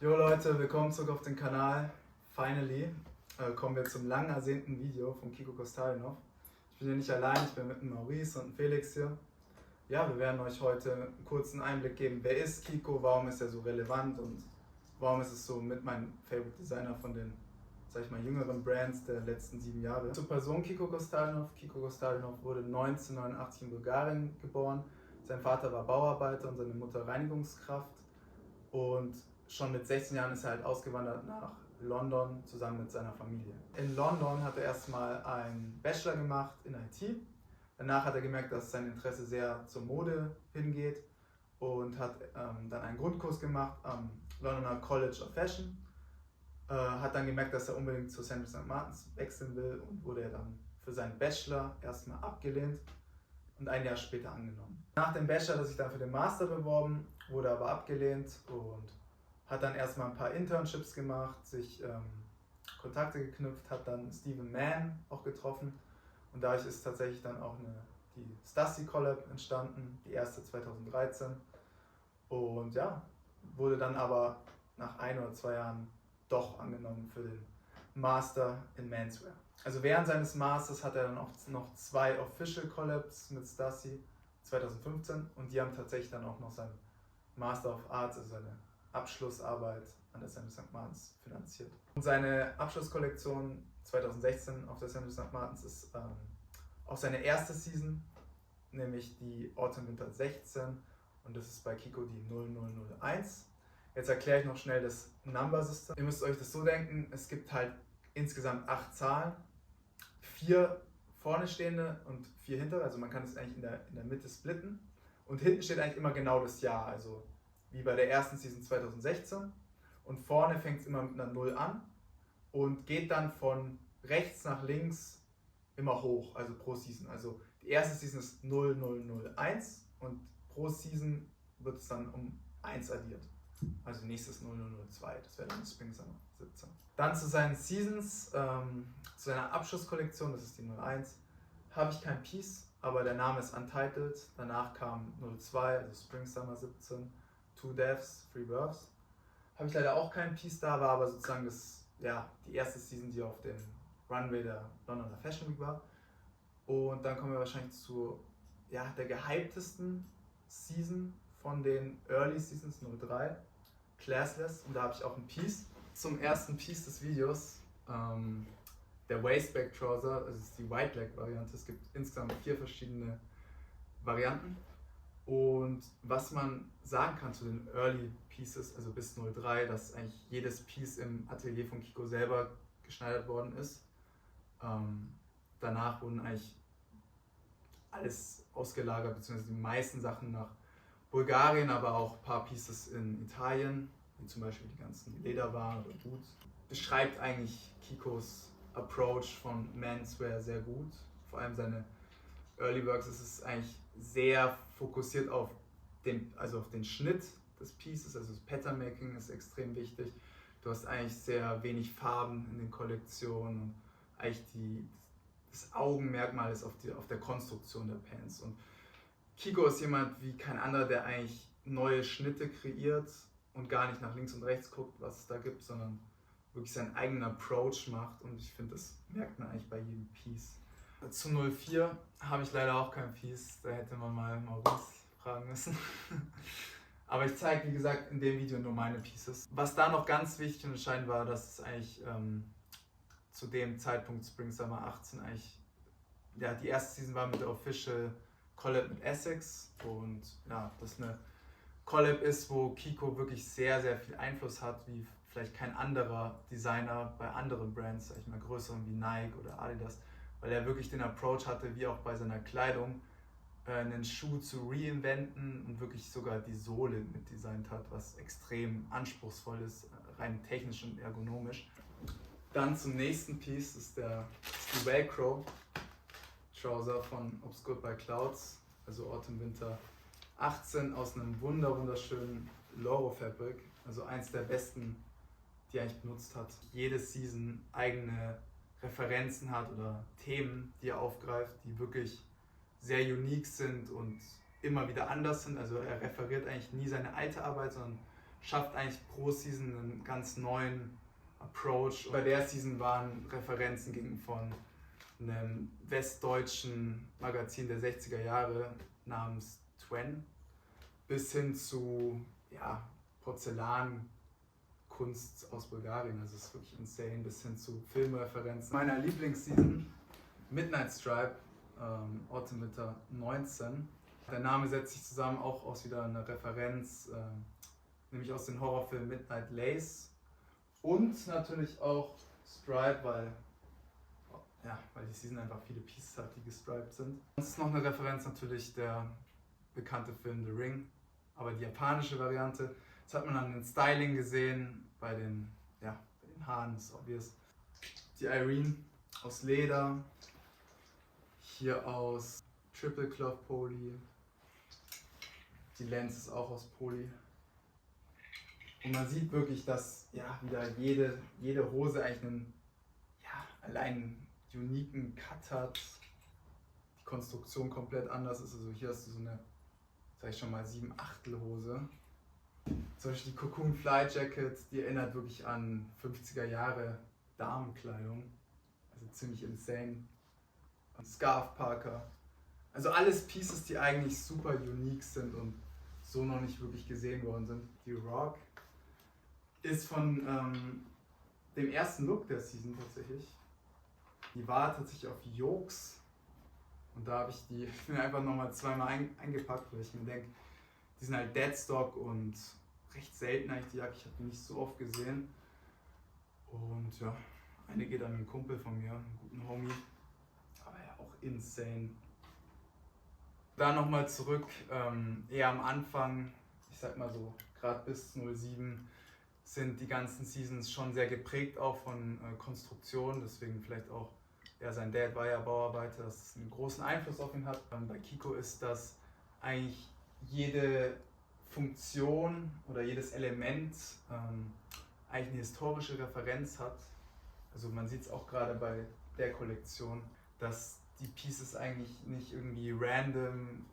Jo Leute, willkommen zurück auf den Kanal. Finally kommen wir zum lang ersehnten Video von Kiko Kostalinov. Ich bin hier nicht allein, ich bin mit einem Maurice und einem Felix hier. Ja, wir werden euch heute einen kurzen Einblick geben, wer ist Kiko, warum ist er so relevant und warum ist es so mit meinem Favorite Designer von den, sag ich mal, jüngeren Brands der letzten 7 Jahre. Zur Person Kiko Kostalinov. Kiko Kostalinov wurde 1989 in Bulgarien geboren. Sein Vater war Bauarbeiter und seine Mutter Reinigungskraft. Und schon mit 16 Jahren ist er halt ausgewandert nach London zusammen mit seiner Familie. In London hat er erstmal einen Bachelor gemacht in IT. Danach hat er gemerkt, dass sein Interesse sehr zur Mode hingeht und hat dann einen Grundkurs gemacht am Londoner College of Fashion. Hat dann gemerkt, dass er unbedingt zu Sandro St. Martins wechseln will und wurde er dann für seinen Bachelor erstmal abgelehnt und ein Jahr später angenommen. Nach dem Bachelor hat er sich dann für den Master beworben, wurde aber abgelehnt und hat dann erstmal ein paar Internships gemacht, sich Kontakte geknüpft, hat dann Stephen Mann auch getroffen und dadurch ist tatsächlich dann auch die Stussy Collab entstanden, die erste 2013 und ja, wurde dann aber nach 1 oder 2 Jahren doch angenommen für den Master in Menswear. Also während seines Masters hat er dann auch noch 2 Official Collabs mit Stussy 2015 und die haben tatsächlich dann auch noch sein Master of Arts, also seine Abschlussarbeit an der Sandro St. Martins finanziert. Und seine Abschlusskollektion 2016 auf der Sandro St. Martins ist auch seine erste Season, nämlich die Autumn Winter 16 und das ist bei Kiko die 0001. Jetzt erkläre ich noch schnell das Number System. Ihr müsst euch das so denken, es gibt halt insgesamt 8 Zahlen, 4 vorne stehende und 4 hintere, also man kann es eigentlich in der Mitte splitten und hinten steht eigentlich immer genau das Jahr, also wie bei der ersten Season 2016 und vorne fängt es immer mit einer 0 an und geht dann von rechts nach links immer hoch, also pro Season. Also die erste Season ist 0001 und pro Season wird es dann um 1 addiert. Also nächstes 0002, das wäre dann Spring Summer 17. Dann zu seinen Seasons, zu seiner Abschlusskollektion, das ist die 01, habe ich kein Piece, aber der Name ist Untitled. Danach kam 02, also Spring Summer 17. 2 Deaths, 3 Births. Habe ich leider auch kein Piece da, war aber sozusagen die erste Season, die auf dem Runway der Londoner Fashion Week war. Und dann kommen wir wahrscheinlich zu der gehyptesten Season von den Early Seasons 03, Classless. Und da habe ich auch ein Piece. Zum ersten Piece des Videos, der Waistback Trouser, das ist die White Leg Variante. Es gibt insgesamt 4 verschiedene Varianten. Und was man sagen kann zu den Early Pieces, also bis 03, dass eigentlich jedes Piece im Atelier von Kiko selber geschneidert worden ist. Danach wurden eigentlich alles ausgelagert, beziehungsweise die meisten Sachen nach Bulgarien, aber auch ein paar Pieces in Italien, wie zum Beispiel die ganzen Lederwaren oder Boots. Beschreibt eigentlich Kikos Approach von Menswear sehr gut, vor allem seine Early Works. Es ist eigentlich sehr fokussiert auf den Schnitt des Pieces, also das Pattern Making ist extrem wichtig. Du hast eigentlich sehr wenig Farben in den Kollektionen und eigentlich das Augenmerkmal ist auf der Konstruktion der Pants. Und Kiko ist jemand wie kein anderer, der eigentlich neue Schnitte kreiert und gar nicht nach links und rechts guckt, was es da gibt, sondern wirklich seinen eigenen Approach macht und ich finde, das merkt man eigentlich bei jedem Piece. Zu 04 habe ich leider auch kein Piece, da hätte man mal Maurice fragen müssen. Aber ich zeige, wie gesagt, in dem Video nur meine Pieces. Was da noch ganz wichtig und entscheidend war, dass es eigentlich zu dem Zeitpunkt Spring Summer 18 eigentlich die erste Season war mit der Official Collab mit Essex und das eine Collab ist, wo Kiko wirklich sehr, sehr viel Einfluss hat, wie vielleicht kein anderer Designer bei anderen Brands, sag ich mal, größeren wie Nike oder Adidas, weil er wirklich den Approach hatte, wie auch bei seiner Kleidung, einen Schuh zu reinventen und wirklich sogar die Sohle mitdesignt hat, was extrem anspruchsvoll ist, rein technisch und ergonomisch. Dann zum nächsten Piece, das ist die Velcro Trouser von Obscured by Clouds, also Autumn Winter 18 aus einem wunderschönen Loro Fabric, also eins der besten, die er eigentlich benutzt hat. Jede Season eigene Referenzen hat oder Themen, die er aufgreift, die wirklich sehr unique sind und immer wieder anders sind. Also er referiert eigentlich nie seine alte Arbeit, sondern schafft eigentlich pro Season einen ganz neuen Approach. Bei der Season waren Referenzen von einem westdeutschen Magazin der 60er Jahre namens Twen bis hin zu Porzellankunst aus Bulgarien, also es ist wirklich insane, bis hin zu Filmreferenzen. Meiner Lieblingsseason, Midnight Stripe, Autumn/Winter 19. Der Name setzt sich zusammen auch aus wieder einer Referenz, nämlich aus dem Horrorfilm Midnight Lace und natürlich auch Stripe, weil die Season einfach viele Pieces hat, die gestriped sind. Das ist noch eine Referenz natürlich der bekannte Film The Ring, aber die japanische Variante. Das hat man an den Styling gesehen, bei den Haaren ist obvious. Die Irene aus Leder, hier aus Triple Cloth Poly. Die Lens ist auch aus Poly. Und man sieht wirklich, dass wieder jede Hose eigentlich einen allein uniken Cut hat. Die Konstruktion komplett anders ist. Also hier hast du so eine, sag ich schon mal, 7/8 Hose. Zum Beispiel die Cocoon Fly Jacket, die erinnert wirklich an 50er Jahre Damenkleidung. Also ziemlich insane. Und Scarf Parker. Also alles Pieces, die eigentlich super unique sind und so noch nicht wirklich gesehen worden sind. Die Rock ist von dem ersten Look der Season tatsächlich. Die war tatsächlich auf Yokes und da habe ich die mir einfach nochmal zweimal eingepackt, weil ich mir denke, die sind halt Deadstock und recht selten eigentlich die Jacke, ich habe die nicht so oft gesehen. Und ja, eine geht an einen Kumpel von mir, einen guten Homie, aber ja auch insane. Da nochmal zurück, eher am Anfang, ich sag mal so, gerade bis 07 sind die ganzen Seasons schon sehr geprägt auch von Konstruktion, deswegen vielleicht auch, sein Dad war ja Bauarbeiter, dass es einen großen Einfluss auf ihn hat. Bei Kiko ist, dass eigentlich jede Funktion oder jedes Element eigentlich eine historische Referenz hat. Also man sieht es auch gerade bei der Kollektion, dass die Pieces eigentlich nicht irgendwie random,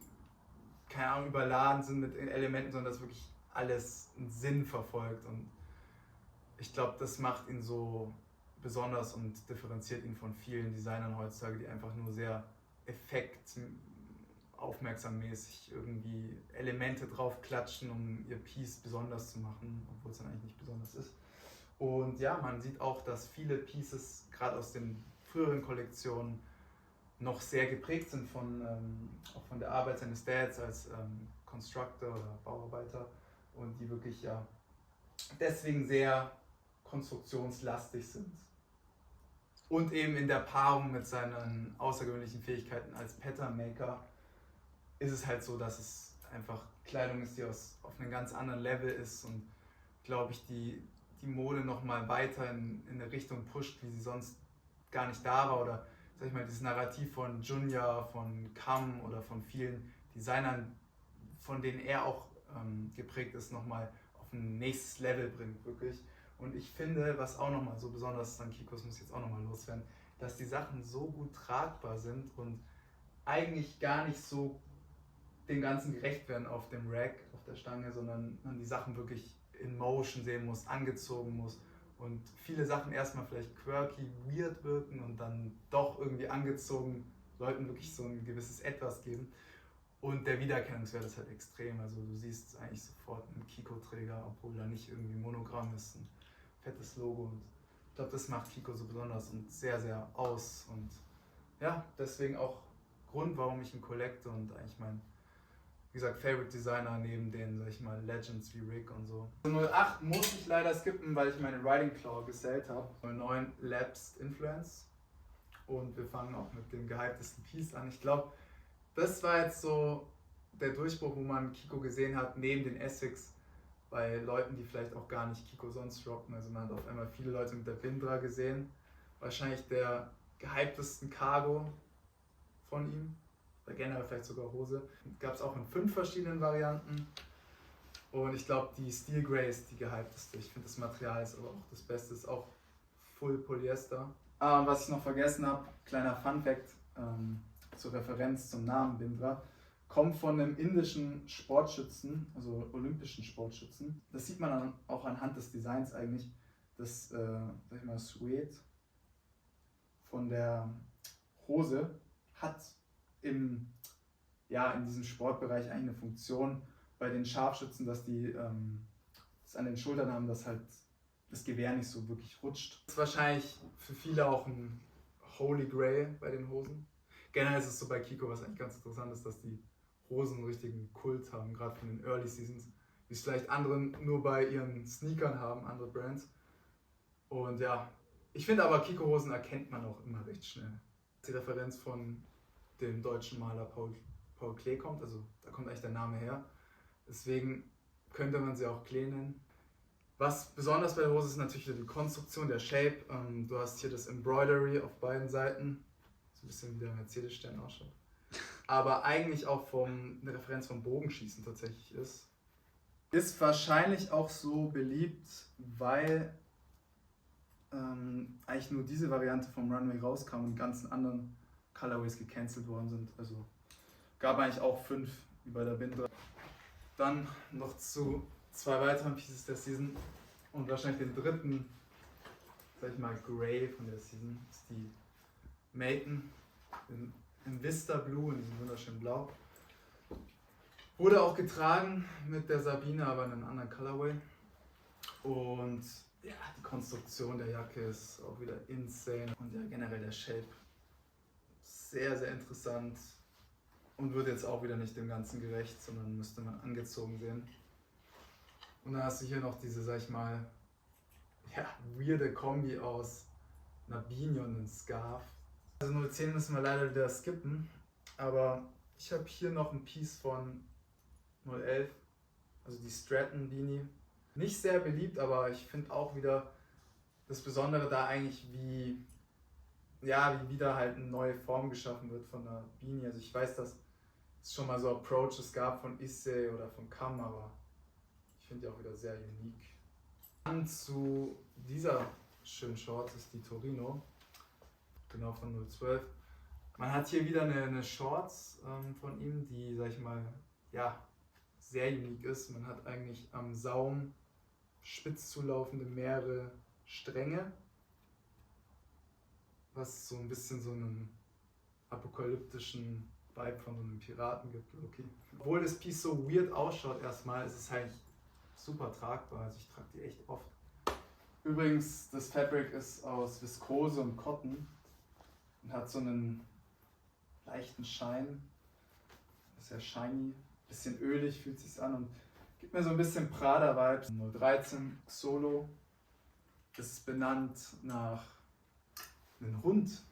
keine Ahnung, überladen sind mit Elementen, sondern dass wirklich alles einen Sinn verfolgt. Und ich glaube, das macht ihn so besonders und differenziert ihn von vielen Designern heutzutage, die einfach nur sehr aufmerksammäßig irgendwie Elemente drauf klatschen, um ihr Piece besonders zu machen, obwohl es dann eigentlich nicht besonders ist. Und ja, man sieht auch, dass viele Pieces, gerade aus den früheren Kollektionen, noch sehr geprägt sind auch von der Arbeit seines Dads als Constructor oder Bauarbeiter und die wirklich deswegen sehr konstruktionslastig sind. Und eben in der Paarung mit seinen außergewöhnlichen Fähigkeiten als Pattern Maker ist es halt so, dass es einfach Kleidung ist, die auf einem ganz anderen Level ist und, glaube ich, die Mode nochmal weiter in eine Richtung pusht, wie sie sonst gar nicht da war. Oder, sag ich mal, dieses Narrativ von Junya, von Kam oder von vielen Designern, von denen er auch geprägt ist, nochmal auf ein nächstes Level bringt, wirklich. Und ich finde, was auch nochmal so besonders ist an Kikos, muss ich jetzt auch nochmal loswerden, dass die Sachen so gut tragbar sind und eigentlich gar nicht so dem Ganzen gerecht werden auf dem Rack, auf der Stange, sondern man die Sachen wirklich in Motion sehen muss, angezogen muss und viele Sachen erstmal vielleicht quirky, weird wirken und dann doch irgendwie angezogen Leuten wirklich so ein gewisses Etwas geben. Und der Wiedererkennungswert ist halt extrem, also du siehst eigentlich sofort einen Kiko-Träger, obwohl da nicht irgendwie Monogramm ist, ein fettes Logo und ich glaube, das macht Kiko so besonders und sehr, sehr aus und ja, deswegen auch Grund, warum ich ihn collecte und eigentlich mein, wie gesagt, Favorite Designer neben den, sag ich mal, Legends wie Rick und so. 08 muss ich leider skippen, weil ich meine Riding Claw gesellt habe. 09 Lapsed Influence und wir fangen auch mit dem gehyptesten Piece an. Ich glaube, das war jetzt so der Durchbruch, wo man Kiko gesehen hat, neben den Essex, bei Leuten, die vielleicht auch gar nicht Kiko sonst rocken. Also man hat auf einmal viele Leute mit der Bindra gesehen. Wahrscheinlich der gehyptesten Cargo von ihm. Oder generell vielleicht sogar Hose. Gab es auch in 5 verschiedenen Varianten. Und ich glaube, die Steel Grey ist die gehypteste. Ich finde, das Material ist aber auch das Beste. Ist auch Full Polyester. Und was ich noch vergessen habe, kleiner Fun Fact zur Referenz zum Namen Bindra. kommt von einem indischen Sportschützen, also olympischen Sportschützen. Das sieht man dann auch anhand des Designs eigentlich. Das, sag ich mal, Suede von der Hose hat in diesem Sportbereich eigentlich eine Funktion bei den Scharfschützen, dass die das an den Schultern haben, dass halt das Gewehr nicht so wirklich rutscht. Das ist wahrscheinlich für viele auch ein Holy Grail bei den Hosen. Generell ist es so bei Kiko, was eigentlich ganz interessant ist, dass die Hosen einen richtigen Kult haben, gerade von den Early Seasons, wie es vielleicht andere nur bei ihren Sneakern haben, andere Brands. Und ja, ich finde aber Kiko-Hosen erkennt man auch immer recht schnell. Die Referenz von dem deutschen Maler Paul Klee kommt, also da kommt eigentlich der Name her. Deswegen könnte man sie auch Klee nennen. Was besonders bei der Hose ist natürlich die Konstruktion, der Shape. Du hast hier das Embroidery auf beiden Seiten, so ein bisschen wie der Mercedes-Stern ausschaut. Aber eigentlich auch eine Referenz vom Bogenschießen tatsächlich ist. Ist wahrscheinlich auch so beliebt, weil eigentlich nur diese Variante vom Runway rauskam und die ganzen anderen Colorways gecancelt worden sind. Also gab eigentlich auch 5 wie bei der Bindra. Dann noch zu 2 weiteren Pieces der Season und wahrscheinlich den dritten, sag ich mal, Grey von der Season ist die Maiden in Vista Blue, in diesem wunderschönen Blau. Wurde auch getragen mit der Sabine, aber in einem anderen Colorway. Und ja, die Konstruktion der Jacke ist auch wieder insane und ja, generell der Shape sehr, sehr interessant und wird jetzt auch wieder nicht dem Ganzen gerecht, sondern müsste man angezogen sehen. Und dann hast du hier noch diese, sag ich mal, ja, weirde Kombi aus einer Beanie und einem Scarf. Also 010 müssen wir leider wieder skippen, aber ich habe hier noch ein Piece von 011, also die Stratton Beanie. Nicht sehr beliebt, aber ich finde auch wieder das Besondere da eigentlich, wie wieder halt eine neue Form geschaffen wird von der Beanie. Also ich weiß, dass es schon mal so Approaches gab von Issei oder von Cam, aber ich finde die auch wieder sehr unique. Dann zu dieser schönen Short ist die Torino, genau von 012. Man hat hier wieder eine Shorts von ihm, die, sag ich mal, ja, sehr unique ist. Man hat eigentlich am Saum spitz zulaufende mehrere Stränge, was so ein bisschen so einen apokalyptischen Vibe von so einem Piraten gibt. Okay. Obwohl das Piece so weird ausschaut erstmal, ist es eigentlich super tragbar, also ich trage die echt oft. Übrigens, das Fabric ist aus Viskose und Cotton und hat so einen leichten Schein, ist sehr shiny, bisschen ölig fühlt sich an und gibt mir so ein bisschen Prada-Vibes. 013 Solo, das ist benannt nach einem Hund,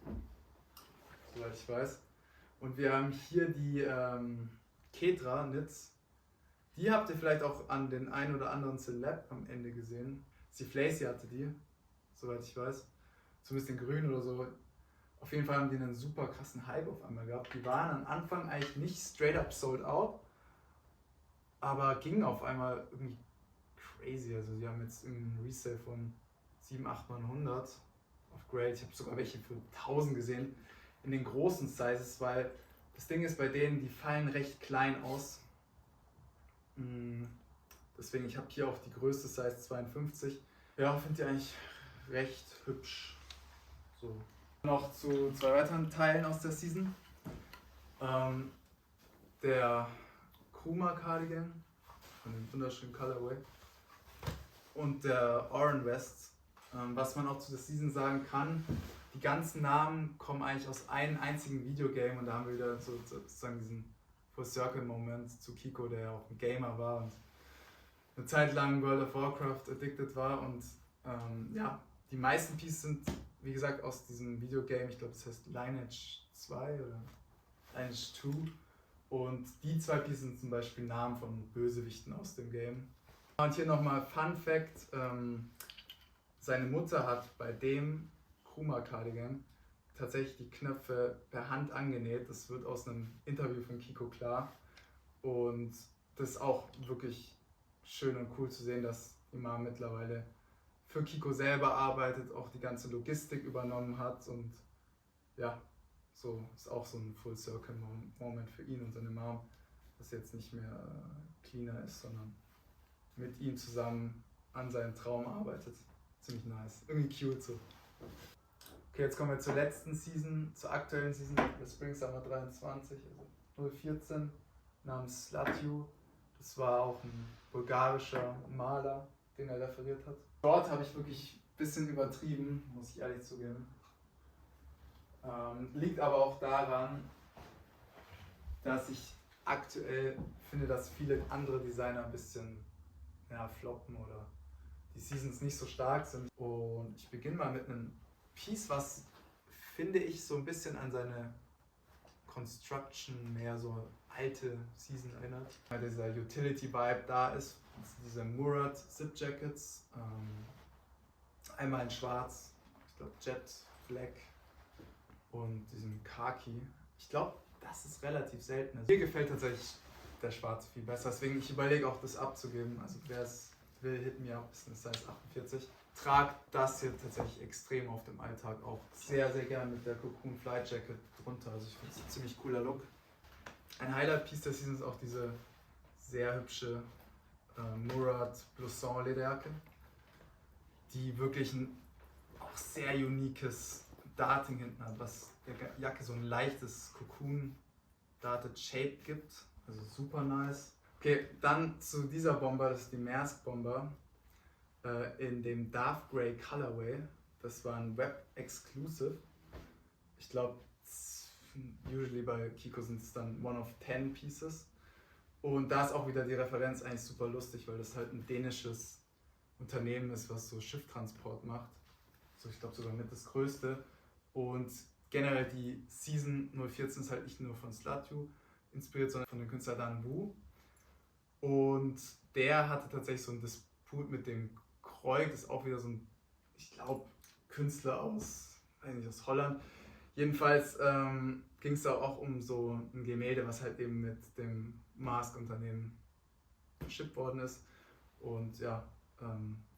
soweit ich weiß. Und wir haben hier die Ketra Knits. Die habt ihr vielleicht auch an den ein oder anderen Celeb am Ende gesehen. Steve Lacey hatte die, soweit ich weiß. Zumindest in grün oder so. Auf jeden Fall haben die einen super krassen Hype auf einmal gehabt. Die waren am Anfang eigentlich nicht straight up sold out, aber gingen auf einmal irgendwie crazy. Also die haben jetzt einen Resale von 7, 8, 900 auf Grade. Ich habe sogar welche für 1000 gesehen in den großen Sizes, weil das Ding ist bei denen, die fallen recht klein aus. Deswegen, ich habe hier auch die größte Size 52. Ja, finde ich eigentlich recht hübsch. So. Noch zu 2 weiteren Teilen aus der Season. Der Kuma Cardigan von dem wunderschönen Colorway und der Oran Vest. Was man auch zu der Season sagen kann, die ganzen Namen kommen eigentlich aus einem einzigen Videogame und da haben wir wieder sozusagen diesen Full Circle Moment zu Kiko, der ja auch ein Gamer war und eine Zeit lang World of Warcraft addicted war und ja, die meisten Pieces sind wie gesagt aus diesem Videogame, ich glaube das heißt Lineage 2 oder Lineage 2 und die 2 Pieces sind zum Beispiel Namen von Bösewichten aus dem Game. Und hier nochmal Fun Fact, seine Mutter hat bei dem Kuma Cardigan tatsächlich die Knöpfe per Hand angenäht. Das wird aus einem Interview von Kiko klar. Und das ist auch wirklich schön und cool zu sehen, dass die Mom mittlerweile für Kiko selber arbeitet, auch die ganze Logistik übernommen hat. Und ja, so ist auch so ein Full Circle Moment für ihn und seine Mom. das jetzt nicht mehr cleaner ist, sondern mit ihm zusammen an seinem Traum arbeitet. Ziemlich nice. Irgendwie cute so. Okay, jetzt kommen wir zur letzten Season, zur aktuellen Season des Spring Summer 23, also 014, namens Slatju. Das war auch ein bulgarischer Maler, den er referiert hat. Dort habe ich wirklich ein bisschen übertrieben, muss ich ehrlich zugeben. Liegt aber auch daran, dass ich aktuell finde, dass viele andere Designer ein bisschen floppen oder die Seasons nicht so stark sind. Und ich beginne mal mit einem Piece, was, finde ich, so ein bisschen an seine Construction mehr so alte Season erinnert. Weil dieser Utility-Vibe da ist, diese Murad Zip Jackets, einmal in schwarz, ich glaube Jet Black und diesem Khaki. Ich glaube, das ist relativ selten. Mir gefällt tatsächlich der schwarze viel besser, deswegen ich überlege auch das abzugeben. Also wer es will, hit me up, ist eine Size 48. Trag das hier tatsächlich extrem auf dem Alltag auch sehr, sehr gern mit der Cocoon Flight Jacket drunter. Also ich finde es ein ziemlich cooler Look. Ein Highlight-Piece der Season ist auch diese sehr hübsche Murad Blouson Lederjacke, die wirklich ein auch sehr uniques Darting hinten hat, was der Jacke so ein leichtes Cocoon-Darted Shape gibt. Also super nice. Okay, dann zu dieser Bomber, das ist die Maersk Bomber in dem Dark Grey Colorway. Das war ein Web Exclusive. Ich glaube, usually bei Kiko sind es dann 1 of 10 Pieces. Und da ist auch wieder die Referenz eigentlich super lustig, weil das halt ein dänisches Unternehmen ist, was so Schifftransport macht. So, ich glaube sogar mit das größte. Und generell die Season 014 ist halt nicht nur von Slatju inspiriert, sondern von dem Künstler Dan Wu. Und der hatte tatsächlich so ein Disput mit dem Kreuk, das ist auch wieder so ein, ich glaube, Künstler eigentlich aus Holland. Jedenfalls ging es da auch um so ein Gemälde, was halt eben mit dem Maersk-Unternehmen geschippt worden ist. Und ja,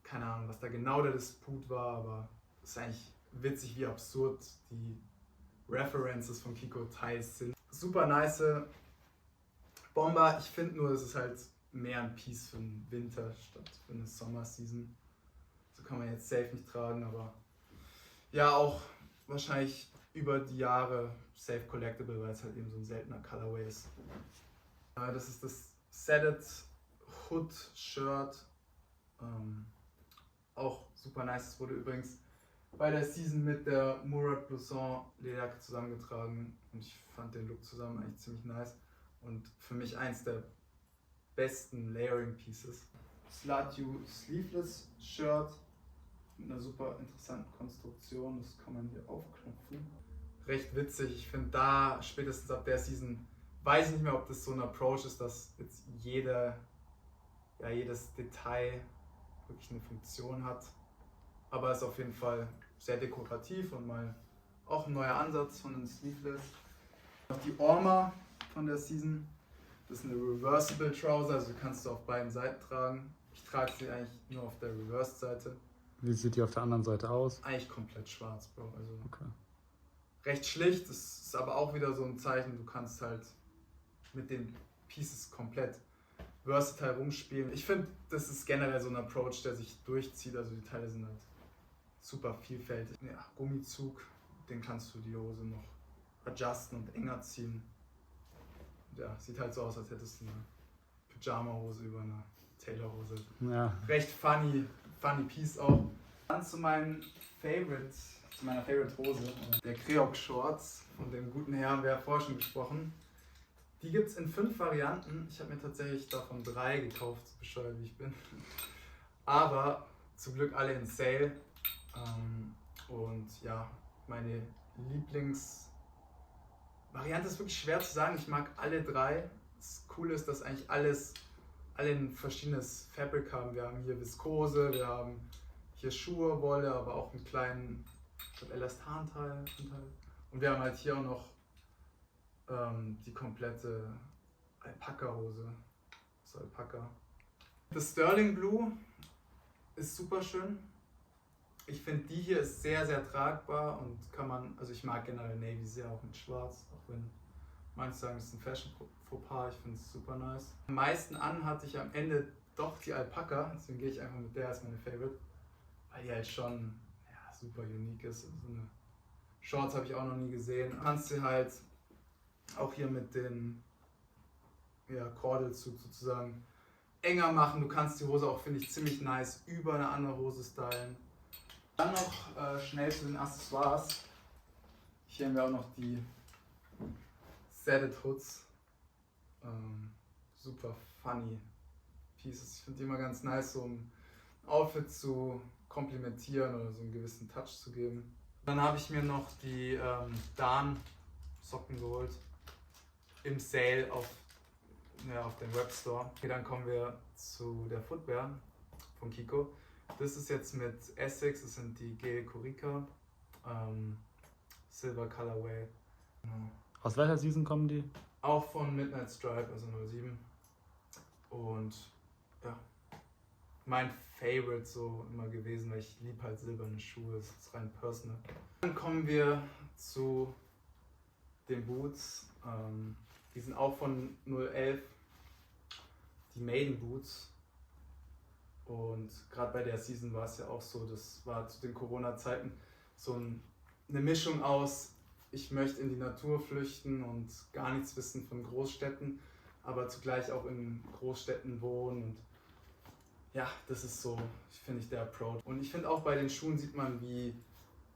keine Ahnung, was da genau der Disput war, aber es ist eigentlich witzig, wie absurd die References von Kiko teils sind. Super nice Bomber. Ich finde nur, es ist halt mehr ein Piece für den Winter statt für eine Sommer-Season. So kann man jetzt safe nicht tragen, aber ja, auch wahrscheinlich über die Jahre safe collectible, weil es halt eben so ein seltener Colorway ist. Das ist das Setted Hood Shirt. Auch super nice. Es wurde übrigens bei der Season mit der Murad Blouson Lederjacke zusammengetragen und ich fand den Look zusammen eigentlich ziemlich nice und für mich eins der besten Layering Pieces. Slatju Sleeveless Shirt mit einer super interessanten Konstruktion, das kann man hier aufknöpfen. Recht witzig, ich finde da spätestens ab der Season, weiß ich nicht mehr, ob das so ein Approach ist, dass jetzt jedes Detail wirklich eine Funktion hat, aber ist auf jeden Fall sehr dekorativ und mal auch ein neuer Ansatz von den Sleeveless. Noch die Orma von der Season, das ist eine Reversible Trouser, also kannst du auf beiden Seiten tragen. Ich trage sie eigentlich nur auf der Reversed-Seite. Wie sieht die auf der anderen Seite aus? Eigentlich komplett schwarz, Bro. Also okay. Recht schlicht, das ist aber auch wieder so ein Zeichen, du kannst halt mit den Pieces komplett versatile rumspielen. Ich finde, das ist generell so ein Approach, der sich durchzieht, also die Teile sind halt super vielfältig. Ja, Gummizug, den kannst du die Hose noch adjusten und enger ziehen. Und ja, sieht halt so aus, als hättest du eine Pyjama-Hose über eine Taylor-Hose. Ja. Recht funny Piece auch. Dann zu meiner Favorite-Hose, der Kreok Shorts. Von dem guten Herrn haben wir ja vorher schon gesprochen. Die gibt es in 5 Varianten. Ich habe mir tatsächlich davon 3 gekauft, so bescheuert wie ich bin. Aber zum Glück alle in Sale. Und ja, meine Lieblingsvariante ist wirklich schwer zu sagen. Ich mag alle 3. Das Coole ist, dass eigentlich alle ein verschiedenes Fabric haben. Wir haben hier Viskose, wir haben hier Schuhe, Wolle, aber auch einen kleinen Elastan-Teil. Und wir haben halt hier auch noch die komplette Alpaka-Hose. Das ist Alpaka. Das Sterling Blue ist super schön. Ich finde, die hier ist sehr, sehr tragbar und kann man, also ich mag generell Navy sehr, auch mit Schwarz, auch wenn Manche sagen, es ist ein Fashion-Fauxpas, ich finde es super nice. Am meisten an hatte ich am Ende doch die Alpaka, deswegen gehe ich einfach mit der als meine Favorite, weil die halt schon super unique ist. So eine Shorts habe ich auch noch nie gesehen. Du kannst sie halt auch hier mit den Kordelzug sozusagen enger machen. Du kannst die Hose auch, finde ich, ziemlich nice über eine andere Hose stylen. Dann noch schnell zu den Accessoires. Hier haben wir auch noch die Sadded Hoods. Super funny Pieces. Ich finde die immer ganz nice, so um Outfit zu komplementieren oder so einen gewissen Touch zu geben. Dann habe ich mir noch die Dan Socken geholt. Im Sale auf dem Webstore. Okay, dann kommen wir zu der Footwear von Kiko. Das ist jetzt mit Essex, das sind die Gel Corica Silver Colorway. Genau. Aus welcher Season kommen die? Auch von Midnight Stripe, also 07. Und ja, mein Favorite so immer gewesen, weil ich liebe halt silberne Schuhe, das ist rein personal. Dann kommen wir zu den Boots. Die sind auch von 011, die Maiden Boots. Und gerade bei der Season war es ja auch so, das war zu den Corona-Zeiten so eine Mischung aus, ich möchte in die Natur flüchten und gar nichts wissen von Großstädten, aber zugleich auch in Großstädten wohnen. Und ja, das ist so, finde ich, der Approach. Und ich finde auch bei den Schuhen sieht man, wie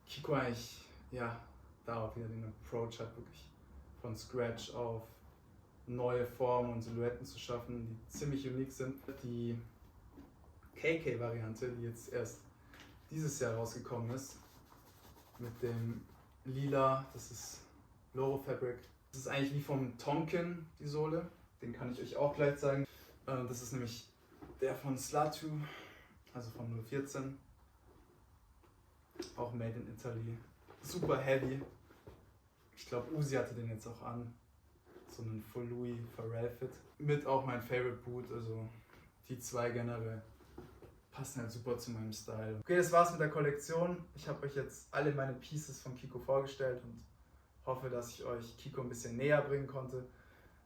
Kiko eigentlich, da auch wieder den Approach hat, wirklich von Scratch auf neue Formen und Silhouetten zu schaffen, die ziemlich unique sind. Die KK-Variante, die jetzt erst dieses Jahr rausgekommen ist, mit dem Lila, das ist Loro Fabric. Das ist eigentlich wie vom Tonkin, die Sohle, den kann ich euch auch gleich zeigen. Das ist nämlich der von Slatu, also von 014, auch made in Italy. Super heavy. Ich glaube, Uzi hatte den jetzt auch an. So einen Full Louis Pharrell Fit. Mit auch mein Favorite Boot, also die zwei generell passen halt super zu meinem Style. Okay, das war's mit der Kollektion. Ich habe euch jetzt alle meine Pieces von Kiko vorgestellt und hoffe, dass ich euch Kiko ein bisschen näher bringen konnte.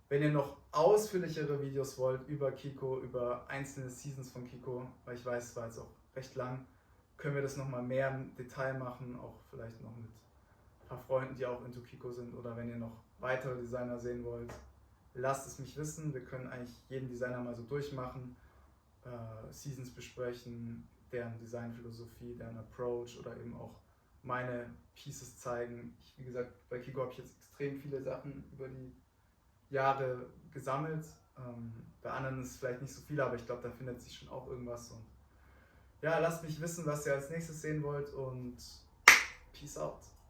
Wenn ihr noch ausführlichere Videos wollt über Kiko, über einzelne Seasons von Kiko, weil ich weiß, es war jetzt auch recht lang, können wir das nochmal mehr im Detail machen, auch vielleicht noch mit ein paar Freunden, die auch into Kiko sind, oder wenn ihr noch weitere Designer sehen wollt, lasst es mich wissen. Wir können eigentlich jeden Designer mal so durchmachen, Seasons besprechen, deren Designphilosophie, deren Approach oder eben auch meine Pieces zeigen. Wie gesagt, bei Kiko habe ich jetzt extrem viele Sachen über die Jahre gesammelt. Bei anderen ist es vielleicht nicht so viel, aber ich glaube, da findet sich schon auch irgendwas. Und ja, lasst mich wissen, was ihr als nächstes sehen wollt, und Peace out.